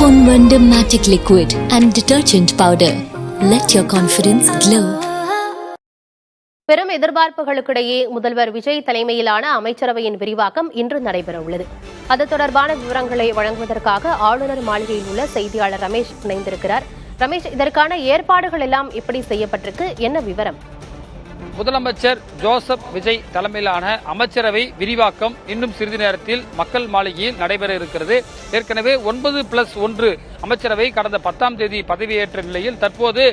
Pon Vanda Matic Liquid and Detergent Powder. Let your confidence glow. பெரும் எதிர்பார்ப்புகளுக்கிடையே முதல்வர் விஜய் தலைமையிலான அமைச்சரவையின் விரிவாக்கம் இன்று நடைபெறவுள்ளது. அது தொடர்பான விவரங்களை வழங்குவதற்காக ஆளுநர் மாளிகையில் உள்ள செய்தியாளர் ரமேஷ் இணைந்திருக்கிறார். ரமேஷ், இதற்கான ஏற்பாடுகள் எல்லாம் எப்படி செய்யப்பட்டிருக்கு, என்ன விவரம்? முதலமைச்சர் ஜோசப் விஜய் தலைமையிலான அமைச்சரவை விரிவாக்கம் இன்னும் சிறிது நேரத்தில் மக்கள் மாளிகையில் நடைபெற இருக்கிறது. ஏற்கனவே 9+1 அமைச்சரவை கடந்த 10ஆம் தேதி பதவியேற்ற நிலையில் தற்போது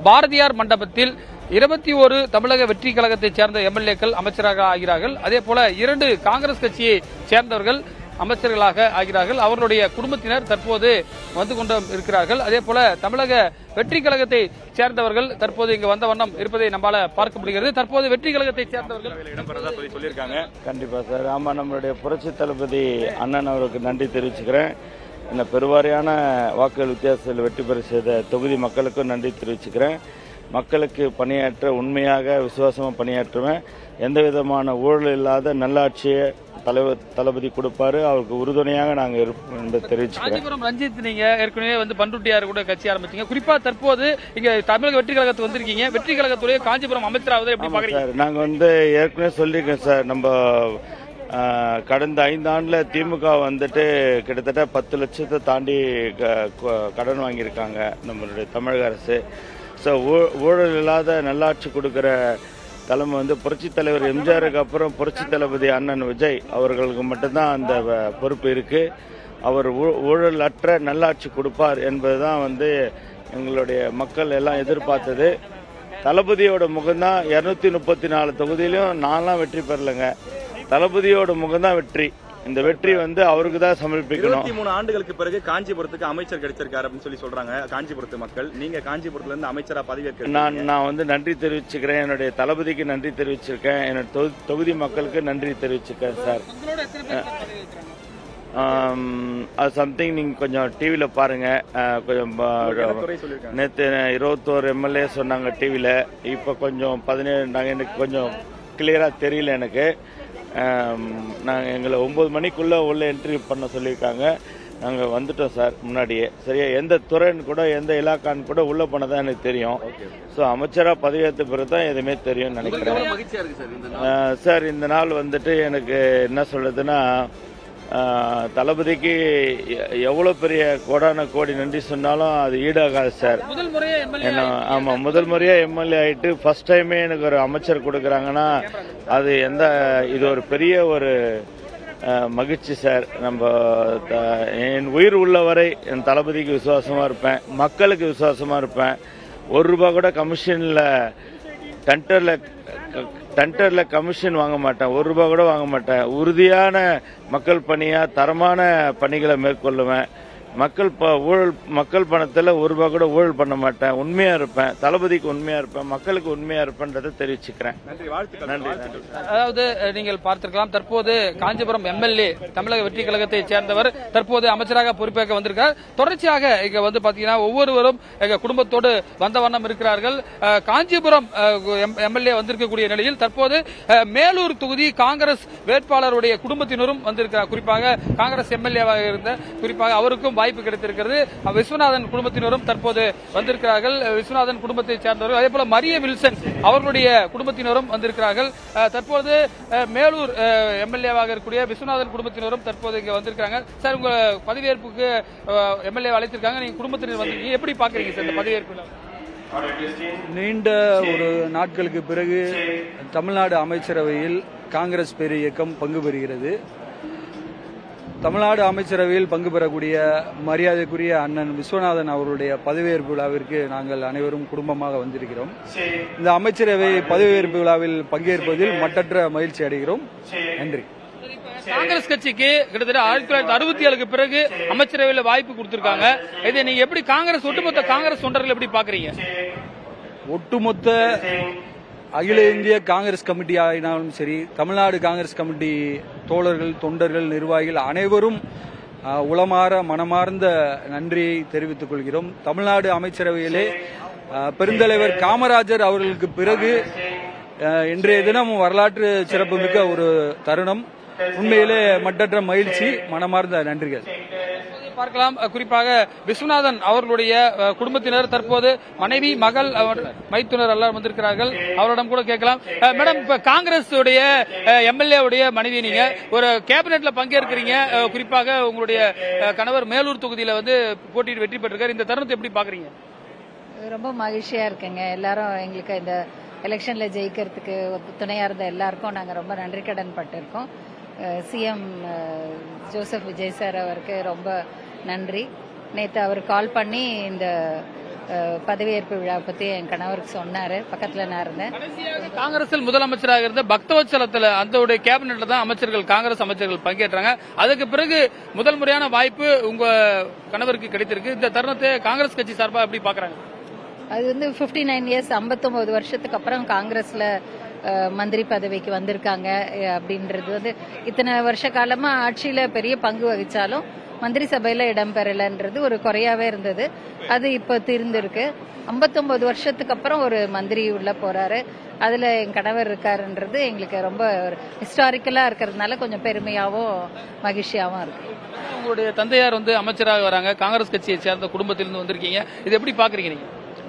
பாரதியார் மண்டபத்தில் 21 தமிழக வெற்றி கழகத்தைச் சேர்ந்த எம்எல்ஏக்கள் அமைச்சராக ஆகிறார்கள். அதேபோல 2 காங்கிரஸ் கட்சியை சேர்ந்தவர்கள் அமைச்சர்களாக ஆகிறார்கள். அவர்களுடைய குடும்பத்தினர் தற்போது வந்து கொண்டு இருக்கிறார்கள். அதேபோல தமிழக வெற்றி கழகத்தை சேர்ந்தவர்கள் தற்போது இங்கு வந்த வண்ணம் இருப்பதை நம்மால பார்க்க முடிகிறது. தற்போது வெற்றி கழகத்தை சேர்ந்தவர்கள் சொல்லியிருக்காங்க. கண்டிப்பா சார். ஆமா, நம்மளுடைய புரட்சி தளபதி அண்ணன் அவருக்கு நன்றி தெரிவிச்சுக்கிறேன். என்ன பெருவாரியான வாக்குகள் வித்தியாசத்தில் வெற்றி பெற செய்த தொகுதி மக்களுக்கும் நன்றி தெரிவிச்சுக்கிறேன். மக்களுக்கு பணியாற்ற உண்மையாக விசுவாசமா பணியாற்றுவேன். எந்த விதமான ஊழல் இல்லாத நல்லாட்சியை தளபதி கொடுப்பாரு. அவருக்கு உறுதுணையாக நாங்க இருப்போம் என்று தெரிவிச்சுக்கிறேன். காஞ்சிபுரம் ரஞ்சித், நீங்க ஏற்கனவே பண்ருட்டியார் கூட கட்சி ஆரம்பிச்சீங்க. குறிப்பா தற்போது இங்க தமிழக வெற்றி கழகத்துக்கு வந்திருக்கீங்க. வெற்றி கழகத்துடைய காஞ்சிபுரம் அமைச்சராவது எப்படி பாக்குறீங்க? நாங்க ஏற்கனவே சொல்லியிருக்கேன் சார். நம்ம கடந்த 5 ஆண்டுல திமுக கிட்டத்தட்ட 10 லட்சத்தை தாண்டி கடன் வாங்கியிருக்காங்க நம்மளுடைய தமிழக அரசு. ஊழல் இல்லாத நல்லாட்சி கொடுக்கிற தலைமை புரட்சி தலைவர் எம்ஜிஆருக்கு அப்புறம் புரட்சி தளபதி அண்ணன் விஜய் அவர்களுக்கு மட்டும்தான் அந்த பொறுப்பு இருக்கு. அவர் ஊழல் அற்ற நல்லாட்சி கொடுப்பார் என்பதுதான் எங்களுடைய மக்கள் எல்லாம் எதிர்பார்த்தது. தளபதியோட முகம்தான் 234 தொகுதியிலும் நான்லாம் வெற்றி பெறலைங்க. தளபதியோட முகம்தான் வெற்றி. இந்த வெற்றி அவருக்கு தான் சமர்ப்பிக்கணும். 23 ஆண்டுகளுக்கு பிறகு காஞ்சிபுரத்துக்கு அமைச்சர் கிடைச்சிருக்காரு அப்படின்னு சொல்றாங்க காஞ்சிபுரத்து மக்கள். நீங்க காஞ்சிபுரத்துல இருந்து அமைச்சரா பதவியேற்க நான் நன்றி தெரிவிச்சுக்கிறேன். என்னுடைய தளபதிக்கு நன்றி தெரிவிச்சிருக்கேன். என்னோட தொகுதி மக்களுக்கு நன்றி தெரிவிச்சிருக்கேன் சார். அது சம்திங் நீங்க கொஞ்சம் டிவில பாருங்க. கொஞ்சம் நேற்று 21 எம்எல்ஏ சொன்னாங்க டிவில. இப்ப கொஞ்சம் 17 எனக்கு கொஞ்சம் கிளியரா தெரியல எனக்கு. நாங்கள் எங்களை 9 மணிக்குள்ள உள்ள என்ட்ரி பண்ண சொல்லியிருக்காங்க. நாங்கள் வந்துட்டோம் சார் முன்னாடியே. சரியா, எந்த துறைன்னு கூட எந்த இலாக்கான்னு கூட உள்ள போனதான் எனக்கு தெரியும். ஸோ அமைச்சரா பதவியேற்ற பிறகு தான் எதுவுமே தெரியும் நினைக்கிறேன் சார். இந்த நாள் எனக்கு என்ன சொல்றதுன்னா, தளபதிக்கு எவ்வளவு பெரிய கோடான கோடி நன்றி சொன்னாலும் அது ஈடாகாது சார். ஆமா, முதல் முறையா எம்எல்ஏ ஆயிட்டு ஃபர்ஸ்ட் டைமே எனக்கு ஒரு அமைச்சர் கொடுக்கறாங்கன்னா அது இது ஒரு பெரிய ஒரு மகிழ்ச்சி சார். என் உயிர் உள்ளவரை என் தளபதிக்கு விசுவாசமா இருப்பேன், மக்களுக்கு விசுவாசமா இருப்பேன். ₹1 கூட கமிஷன்ல டெண்டர்ல கமிஷன் வாங்க மாட்டேன். ₹1 கூட வாங்க மாட்டேன். உறுதியான மக்கள் பணியா தரமான பணிகளை மேற்கொள்ளுவேன். மக்கள் பணத்துல ₹1 கூட ஊழல் பண்ண மாட்டேன். உண்மையா இருப்பேன். தளபதிக்கு உண்மையா இருப்பேன், மக்களுக்கு உண்மையா இருப்பேன்றதை தெரிவிச்சுக்கிறேன். நன்றி. அதாவது நீங்கள் பார்த்திருக்கலாம், தற்போது காஞ்சிபுரம் எம்எல்ஏ தமிழக வெற்றி கழகத்தை சேர்ந்தவர் தற்போது அமைச்சராக பொறுப்பேற்க வந்திருக்கார். தொடர்ச்சியாக இங்க பாத்தீங்கன்னா ஒவ்வொருவரும் எங்க குடும்பத்தோடு வந்த வண்ணம் இருக்கிறார்கள். காஞ்சிபுரம் எம்எல்ஏ வந்திருக்கக்கூடிய நிலையில் தற்போது மேலூர் தொகுதி காங்கிரஸ் வேட்பாளருடைய குடும்பத்தினரும் வந்திருக்கிறார். குறிப்பாக காங்கிரஸ் எம்எல்ஏவாக இருந்த அவருக்கும் வாய்ப்பு கிடைத்திருக்கிறது. விஸ்வநாதன் குடும்பத்தினரும் தற்போது வந்திருக்கிறார்கள். விஸ்வநாதன் குடும்பத்தை சேர்ந்தவர்கள், அதே போல மரிய வில்சன் அவர்களுடைய குடும்பத்தினரும் வந்திருக்கிறார்கள். தற்போது மேலூர் எம்எல்ஏவாக இருக்கக்கூடிய விஸ்வநாதன் குடும்பத்தினரும் தற்போது இங்க வந்திருக்காங்க. சார், உங்க பதவியேற்புக்கு எம்எல்ஏ அழைத்திருக்காங்க, நீங்க குடும்பத்தினர் வந்திருக்கீங்க, எப்படி பாக்குறீங்க சார் இந்த பதவியேற்பு? நீண்ட ஒரு நாட்களுக்கு பிறகு தமிழ்நாடு அமைச்சரவையில் காங்கிரஸ் பேர் இயக்கம் பங்கு பெறுகிறது. தமிழ்நாடு அமைச்சரவையில் பங்கு பெறக்கூடிய மரியாதைக்குரிய அண்ணன் விஸ்வநாதன் அவருடைய பதவியேற்பு விழாவிற்கு நாங்கள் அனைவரும் குடும்பமாக வந்திருக்கிறோம். இந்த அமைச்சரவை பதவியேற்பு விழாவில் பங்கேற்பதில் மட்டற்ற மகிழ்ச்சி அடைகிறோம். நன்றி. காங்கிரஸ் கட்சிக்கு கிட்டத்தட்ட 1967க்கு பிறகு அமைச்சரவையில் வாய்ப்பு கொடுத்திருக்காங்க. இதை நீங்க எப்படி ஒட்டுமொத்த காங்கிரஸ் தொண்டர்கள் எப்படி பாக்குறீங்க? ஒட்டுமொத்த அகில இந்திய காங்கிரஸ் கமிட்டி ஆகினாலும் சரி, தமிழ்நாடு காங்கிரஸ் கமிட்டி தோழர்கள், தொண்டர்கள், நிர்வாகிகள் அனைவரும் உளமாற மனமார்ந்த நன்றியை தெரிவித்துக் கொள்கிறோம். தமிழ்நாடு அமைச்சரவையிலே பெருந்தலைவர் காமராஜர் அவர்களுக்கு பிறகு இன்றைய தினம் வரலாற்று சிறப்புமிக்க ஒரு தருணம். உண்மையிலே மட்டற்ற மகிழ்ச்சி, மனமார்ந்த நன்றிகள். பார்க்கலாம். குறிப்பாக விஸ்வநாதன் அவர்களுடைய குடும்பத்தினர் தற்போது மனைவி, மகள், மைத்துனர் எல்லாம் வந்திருக்கிறார்கள். அவரிடம் கூட கேட்கலாம். மேடம், இப்ப காங்கிரஸ் எம்எல்ஏ உடைய மனைவி, நீங்க ஒரு கேபினெட்ல பங்கேற்கிறீங்க. குறிப்பாக உங்களுடைய கணவர் மேலூர் தொகுதியில போட்டியிட்டு வெற்றி பெற்றிருக்காரு. இந்த தருணத்தை எப்படி பாக்குறீங்க? ரொம்ப மகிழ்ச்சியா இருக்குங்க. எல்லாரும் எங்களுக்கு இந்த எலெக்ஷன்ல ஜெயிக்கிறதுக்கு துணையா இருந்த எல்லாருக்கும் நாங்க ரொம்ப நன்றி கடன் பட்டிருக்கோம். சிஎம் ஜோசப் விஜய் சார் அவருக்கு ரொம்ப நன்றி. நேற்று அவர் கால் பண்ணி இந்த பதவியேற்பு விழா பத்தி என் கணவருக்கு சொன்னாரு. பக்கத்துல நான் இருந்தேன். காங்கிரஸில் முதலமைச்சராக இருந்த பக்தவச்சலத்துல அந்த கேபினெட்ல தான் காங்கிரஸ் அமைச்சர்கள் பங்கேற்றாங்க. அதுக்கு பிறகு முதல் முறையான வாய்ப்பு உங்க கணவருக்கு கிடைத்திருக்கு. இந்த தருணத்தை காங்கிரஸ் கட்சி சார்பா எப்படி பாக்குறாங்க? அது 59 இயர்ஸ் 59 வருஷத்துக்கு அப்புறம் காங்கிரஸ்ல மந்திரி பதவிக்கு வந்திருக்காங்க அப்படின்றது இத்தனை வருஷ காலமா ஆட்சியில பெரிய பங்கு வகிச்சாலும் மந்திரி சபையில இடம்பெறலன்றது ஒரு குறையாவே இருந்தது. அது இப்ப தீர்ந்திருக்கு. 59 வருஷத்துக்கு அப்புறம் ஒரு மந்திரி உள்ள போறாரு. அதுல என் கணவர் இருக்காருன்றது எங்களுக்கு ரொம்ப ஹிஸ்டாரிக்கலா இருக்கிறதுனால கொஞ்சம் பெருமையாவும் மகிழ்ச்சியாவும் இருக்கு. உங்களுடைய தந்தையார் அமைச்சராக வராங்க. காங்கிரஸ் கட்சியை சேர்ந்த குடும்பத்திலிருந்து வந்திருக்கீங்க. இது எப்படி பாக்குறீங்க நீங்க?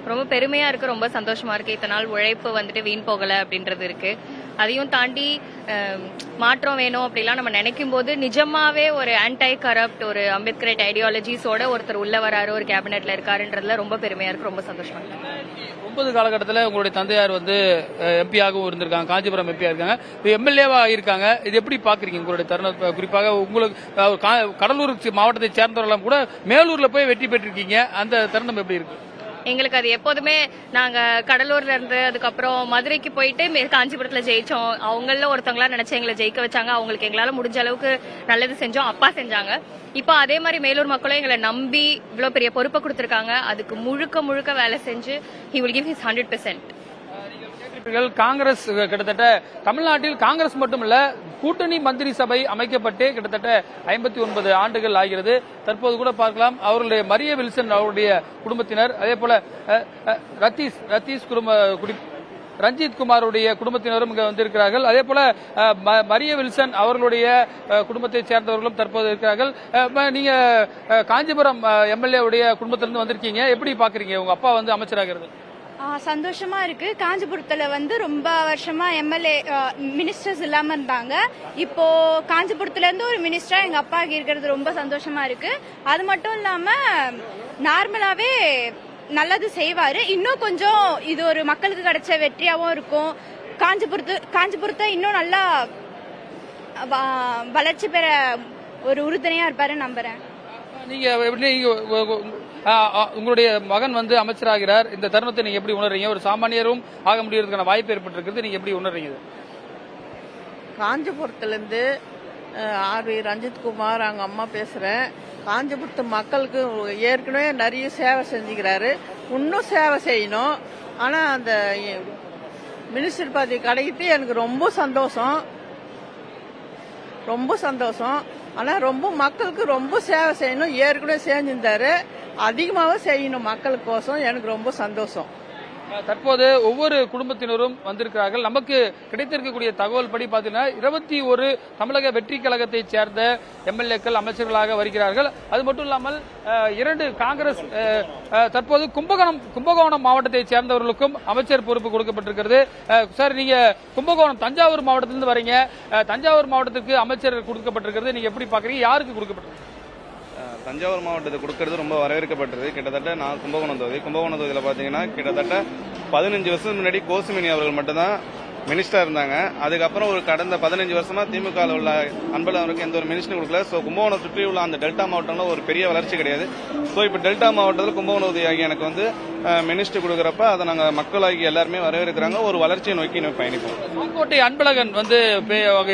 ரொம்ப பெருமையா இருக்கு, ரொம்ப சந்தோஷமா இருக்கு. இத்தனை நாள் உழைப்பு வீண் போகல அப்படின்றது இருக்கு. அதையும் தாண்டி மாற்றம் வேணும் அப்படிலாம் நம்ம நினைக்கும் போது நிஜமாவே ஒரு ஆன்டை கரப்ட், ஒரு அம்பேத்கரைட் ஐடியாலஜிஸோட ஒருத்தர் உள்ள வராரு, ஒரு கேபினெட்ல இருக்காருன்றதுல ரொம்ப பெருமையா இருக்கு, ரொம்ப சந்தோஷமா இருக்கு. 9 காலகட்டத்தில் உங்களுடைய தந்தையார் எம்பியாகவும் இருந்திருக்காங்க, காஞ்சிபுரம் எம்பியா இருக்காங்க, எம்எல்ஏவா இருக்காங்க. இது எப்படி பாக்குறீங்க உங்களுடைய தருணம்? குறிப்பாக உங்களுக்கு கடலூர் மாவட்டத்தை சேர்ந்தவரெல்லாம் கூட மேலூர்ல போய் வெற்றி பெற்றிருக்கீங்க. அந்த தருணம் எப்படி இருக்கு? எங்களுக்கு அது எப்போதுமே நாங்க கடலூர்ல இருந்து அதுக்கப்புறம் மதுரைக்கு போயிட்டு காஞ்சிபுரத்துல ஜெயிச்சோம். அவங்கள ஒருத்தவங்களா நினைச்சு எங்களை ஜெயிக்க வச்சாங்க. அவங்களுக்கு எங்களால முடிஞ்ச அளவுக்கு நல்லது செஞ்சோம். அப்பா செஞ்சாங்க. இப்ப அதே மாதிரி மேலூர் மக்களும் எங்களை நம்பி இவ்வளவு பெரிய பொறுப்பை கொடுத்திருக்காங்க. அதுக்கு முழுக்க வேலை செஞ்சு he will give his 100%. Congress கிட்டத்தட்ட தமிழ்நாட்டில் காங்கிரஸ் மட்டுமல்ல, கூட்டணி மந்திரி சபை அமைக்கப்பட்டு கிட்டத்தட்ட 59 ஆண்டுகள் ஆகிறது. தற்போது கூட பார்க்கலாம், அவர்களுடைய மரிய வில்சன் அவருடைய குடும்பத்தினர், அதே போல ரஞ்சித் குமாருடைய குடும்பத்தினரும் இங்க வந்திருக்கிறார்கள். அதே போல மரிய வில்சன் அவர்களுடைய குடும்பத்தை சேர்ந்தவர்களும் தற்போது இருக்கிறார்கள். நீங்க காஞ்சிபுரம் எம்எல்ஏ உடைய குடும்பத்திலிருந்து வந்திருக்கீங்க. எப்படி பாக்குறீங்க உங்க அப்பா அமைச்சராகிறது? சந்தோஷமா இருக்கு. காஞ்சிபுரத்துல ரொம்ப வருஷமா எம்எல்ஏ மினிஸ்டர்ஸ் இல்லாம இருந்தாங்க. இப்போ காஞ்சிபுரத்துல இருந்து ஒரு மினிஸ்டரா எங்க அப்பா இருக்கிறது ரொம்ப சந்தோஷமா இருக்கு. அது மட்டும் இல்லாம நார்மலாவே நல்லது செய்வாரு. இன்னும் கொஞ்சம் இது ஒரு மக்களுக்கு கிடைச்ச வெற்றியாவும் இருக்கும். காஞ்சிபுரத்தை இன்னும் நல்லா வளர்ச்சி பெற ஒரு உறுதுணையா இருப்பாரு நம்புறேன். நீங்க உங்களுடைய மகன் அமைச்சராகிறார். இந்த தருணத்தை நீங்க எப்படி உணர்றீங்க? ஒரு சாமானியரும் ஆக முடியறதுக்கான வாய்ப்பு ஏற்பட்டிருக்கிறது. நீங்க எப்படி உணர்றீங்க? காஞ்சிபுரத்திலிருந்து ஆர்வி ரஞ்சித் குமார் அவங்க அம்மா பேசுறேன். காஞ்சிபுரத்து மக்களுக்கு ஏற்கனவே நிறைய சேவை செஞ்சுக்கிறாரு. இன்னும் சேவை செய்யணும். ஆனா அந்த மினிஸ்டர் பதவி கிடைக்கிட்டு எனக்கு ரொம்ப சந்தோஷம். ஆனா ரொம்ப மக்களுக்கு ரொம்ப சேவை செய்யணும். ஏற்கனவே செஞ்சிருந்தாரு, அதிகமாவே செய்யணும் மக்களுக்கோசம். எனக்கு ரொம்ப சந்தோஷம். தற்போது ஒவ்வொரு குடும்பத்தினரும் வந்திருக்கிறார்கள். நமக்கு கிடைத்திருக்கக்கூடிய தகவல் படி பார்த்தீங்கன்னா 21 தமிழக வெற்றி கழகத்தை சேர்ந்த எம்எல்ஏக்கள் அமைச்சர்களாக வருகிறார்கள். அது மட்டும் இல்லாமல் 2 காங்கிரஸ் தற்போது கும்பகோணம் மாவட்டத்தை சேர்ந்தவர்களுக்கும் அமைச்சர் பொறுப்பு கொடுக்கப்பட்டிருக்கிறது. சார், நீங்க கும்பகோணம் தஞ்சாவூர் மாவட்டத்திலிருந்து வரீங்க. தஞ்சாவூர் மாவட்டத்துக்கு அமைச்சர் கொடுக்கப்பட்டிருக்கிறது. நீங்க எப்படி பாக்குறீங்க? யாருக்கு கொடுக்கப்பட்டிருக்கு? தஞ்சாவூர் மாவட்டத்துக்கு கொடுக்கறது ரொம்ப வரவேற்கப்பட்டது. கிட்டத்தட்ட நான் கும்பகோணம் தொகுதியில் பார்த்தீங்கன்னா கிட்டத்தட்ட 15 வருஷம் முன்னாடி கோசுமினி அவர்கள் மட்டும்தான் மினிஸ்டரா இருந்தாங்க. அதுக்கப்புறம் ஒரு கடந்த 15 வருஷமா திமுக உள்ள அன்பழகன் அவருக்கு எந்த ஒரு மினிஸ்டரும் கொடுக்கல. ஸோ கும்பகோணம் சுற்றி உள்ள அந்த டெல்டா மாவட்டம்ல ஒரு பெரிய வளர்ச்சி கிடையாது. ஸோ இப்போ டெல்டா மாவட்டத்தில் கும்பகோணம் உதவியாகி எனக்கு மினிஸ்டர் கொடுக்குறப்ப அதை நாங்கள் மக்களாகி எல்லாருமே வரவேற்கிறாங்க. ஒரு வளர்ச்சியை நோக்கி பயணிப்போம். புதுக்கோட்டை அன்பழகன்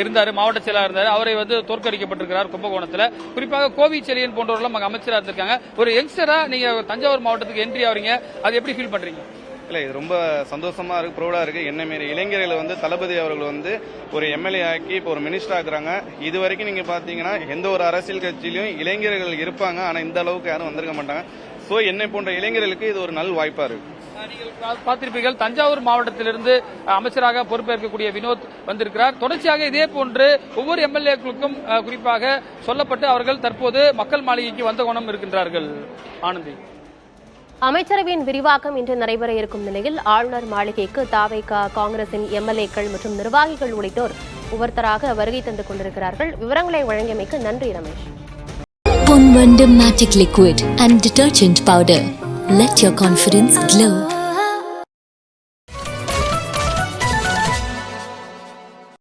இருந்தாரு, மாவட்ட செயலாளர் இருந்தாரு. அவரை தோற்கடிக்கப்பட்டிருக்கிறார் கும்பகோணத்தில். குறிப்பாக கோவிச்செழியன் போன்றவர்களும் அமைச்சராக இருந்திருக்காங்க. ஒரு யங்ஸ்டரா நீங்க தஞ்சாவூர் மாவட்டத்துக்கு என்ட்ரி ஆவறீங்க, அது எப்படி ஃபீல் பண்றீங்க? இல்ல, இது ரொம்ப சந்தோஷமா இருக்கு, ப்ரௌடா இருக்கு. என்ன மாரி இளைஞர்களை தளபதி அவர்கள் ஒரு எம்எல்ஏ ஆக்கி இப்போ ஒரு மினிஸ்டர் ஆக்குறாங்க. இது வரைக்கும் நீங்க பாத்தீங்கன்னா எந்த ஒரு அரசியல் கட்சியிலும் இளைஞர்கள் இருப்பாங்க, ஆனா இந்த அளவுக்கு யாரும் வந்திருக்க மாட்டாங்க. சோ என்னை போன்ற இளைஞர்களுக்கு இது ஒரு நல்ல வாய்ப்பா இருக்கு. நீங்கள் பார்த்திருப்பீர்கள், தஞ்சாவூர் மாவட்டத்திலிருந்து அமைச்சராக பொறுப்பேற்கக்கூடிய வினோத் வந்திருக்கிறார். தொடர்ச்சியாக இதே போன்று ஒவ்வொரு எம்எல்ஏக்களுக்கும் குறிப்பாக சொல்லப்பட்டு அவர்கள் தற்போது மக்கள் மாளிகைக்கு வந்த கோணம் இருக்கின்றார்கள். ஆனந்தி, அமைச்சரவையின் விரிவாக்கம் இன்று நடைபெற இருக்கும் நிலையில் ஆளுநர் மாளிகைக்கு தாவேகா, காங்கிரசின் எம்எல்ஏக்கள் மற்றும் நிர்வாகிகள் உள்ளிட்டோர் ஒவ்வொருத்தராக வருகை தந்து கொண்டிருக்கிறார்கள். விவரங்களை வழங்கியமைக்கு நன்றி Ramesh. Ponvandam Magic Liquid and Detergent Powder. Let your confidence glow.